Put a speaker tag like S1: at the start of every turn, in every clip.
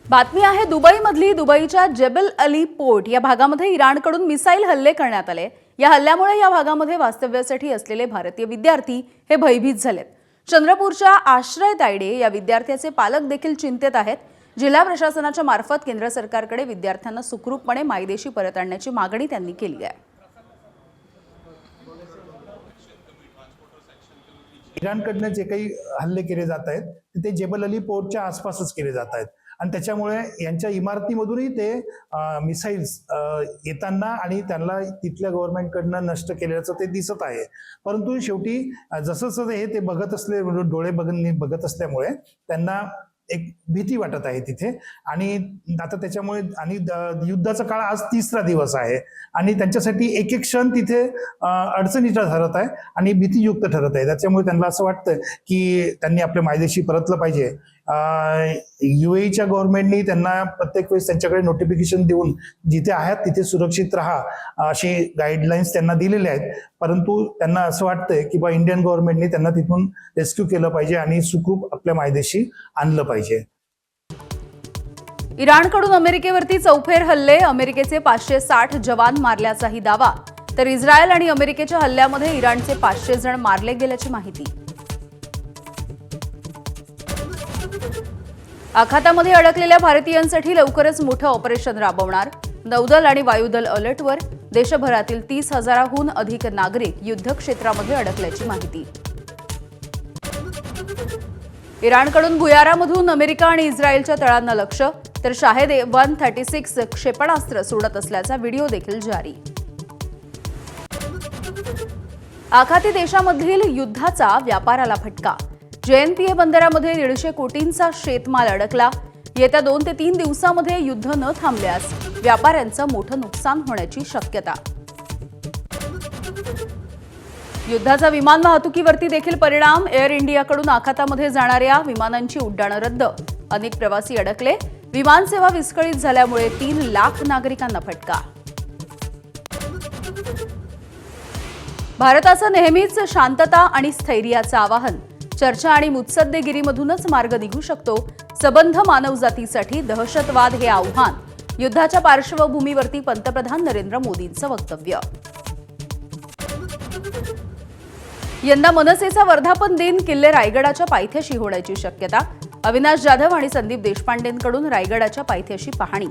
S1: बातमी आहे दुबईमधली. दुबईच्या जेबल अली पोर्ट या भागामध्ये इराणकडून मिसाईल हल्ले करण्यात आले. या हल्ल्यामुळे या भागामध्ये वास्तव्यासाठी असलेले भारतीय विद्यार्थी हे भयभीत झालेत. चंद्रपूरच्या आश्रय तायडे या विद्यार्थ्याचे पालक देखील चिंतेत आहेत. जिल्हा प्रशासनाच्या मार्फत केंद्र सरकारकडे विद्यार्थ्यांना सुखरूपपणे मायदेशी परत आणण्याची मागणी त्यांनी केली आहे.
S2: इराणकडनं जे काही हल्ले केले जात आहेत ते जेबल अली पोर्टच्या आसपासच केले जात आहेत आणि त्याच्यामुळे यांच्या इमारतीमधूनही ते मिसाईल्स येताना आणि त्यांना तिथल्या गव्हर्नमेंटकडनं नष्ट केल्याचं ते दिसत आहे. परंतु शेवटी जसं हे ते बघत असले डोळे बघत असल्यामुळे त्यांना एक भीती वाटत आहे तिथे. आणि आता त्याच्यामुळे आणि युद्धाचा काळ आज 3रा दिवस आहे आणि त्यांच्यासाठी एक एक क्षण तिथे अडचणीचा ठरत आहे आणि भीतीयुक्त ठरत आहे. त्याच्यामुळे त्यांना असं वाटतं की त्यांनी आपल्या मायदेशी परतलं पाहिजे. UAEच्या गव्हर्नमेंटनी त्यांना प्रत्येक वेळेस त्यांच्याकडे नोटिफिकेशन देऊन जिथे आहेत तिथे सुरक्षित राहा अशी गाईडलाईन्स त्यांना दिलेले आहेत. परंतु त्यांना असं वाटतंय की इंडियन गव्हर्नमेंटनी त्यांना तिथून रेस्क्यू केलं पाहिजे आणि सुखरूप आपल्या मायदेशी आणलं पाहिजे.
S1: इराणकडून अमेरिकेवरती चौफेर हल्ले. अमेरिकेचे 560 जवान मारल्याचाही दावा. तर इस्रायल आणि अमेरिकेच्या हल्ल्यामध्ये इराणचे 500 जण मारले गेल्याची माहिती. आखातामध्ये अडकलेल्या भारतीयांसाठी लवकरच मोठं ऑपरेशन राबवणार. नौदल आणि वायुदल अलर्टवर. देशभरातील 30,000हून अधिक नागरिक युद्धक्षेत्रामध्ये अडकल्याची माहिती. इराणकडून भुयारामधून अमेरिका आणि इस्रायलच्या तळांना लक्ष. तर शाहेद 136 क्षेपणास्त्र सोडत असल्याचा व्हिडिओ देखील जारी. आखाती देशामधील युद्धाचा व्यापाराला फटका. JNPA बंदरामध्ये 150 कोटींचा शेतमाल अडकला. येत्या 2 ते 3 दिवसांमध्ये युद्ध न थांबल्यास व्यापाऱ्यांचं मोठं नुकसान होण्याची शक्यता. युद्धाचा विमान वाहतुकीवरती देखील परिणाम. एअर इंडियाकडून आखातामध्ये जाणाऱ्या विमानांची उड्डाणं रद्द. अनेक प्रवासी अडकले. विमानसेवा विस्कळीत झाल्यामुळे 3 लाख नागरिकांना फटका. भारताचं नेहमीच शांतता आणि स्थैर्याचं आवाहन. चर्चा आणि मुत्सद्देगिरीमधूनच मार्ग निघू शकतो. सबंध मानवजातीसाठी दहशतवाद हे आव्हान. युद्धाच्या पार्श्वभूमीवरती पंतप्रधान नरेंद्र मोदींचं वक्तव्य. यंदा मनसेचा वर्धापन दिन किल्ले रायगडाच्या पायथ्याशी होण्याची शक्यता. अविनाश जाधव आणि संदीप देशपांडेंकडून रायगडाच्या पायथ्याशी पाहणी.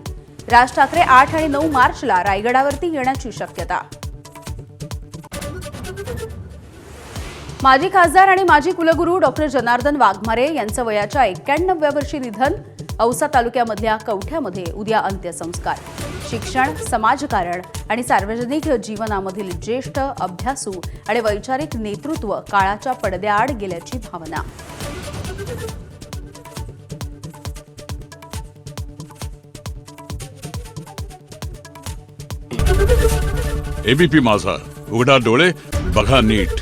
S1: राज ठाकरे 8 आणि 9 मार्चला रायगडावरती येण्याची शक्यता. माजी खासदार आणि माजी कुलगुरू डॉक्टर जनार्दन वाघमारे यांचं वयाच्या 91व्या वर्षी निधन. औसा तालुक्यामधल्या कवठ्यामध्ये उद्या अंत्यसंस्कार. शिक्षण, समाजकारण आणि सार्वजनिक जीवनामधील ज्येष्ठ, अभ्यासू आणि वैचारिक नेतृत्व काळाच्या पडद्याआड गेल्याची भावना.
S3: ABP माझा, उघडा डोळे बघा नीट.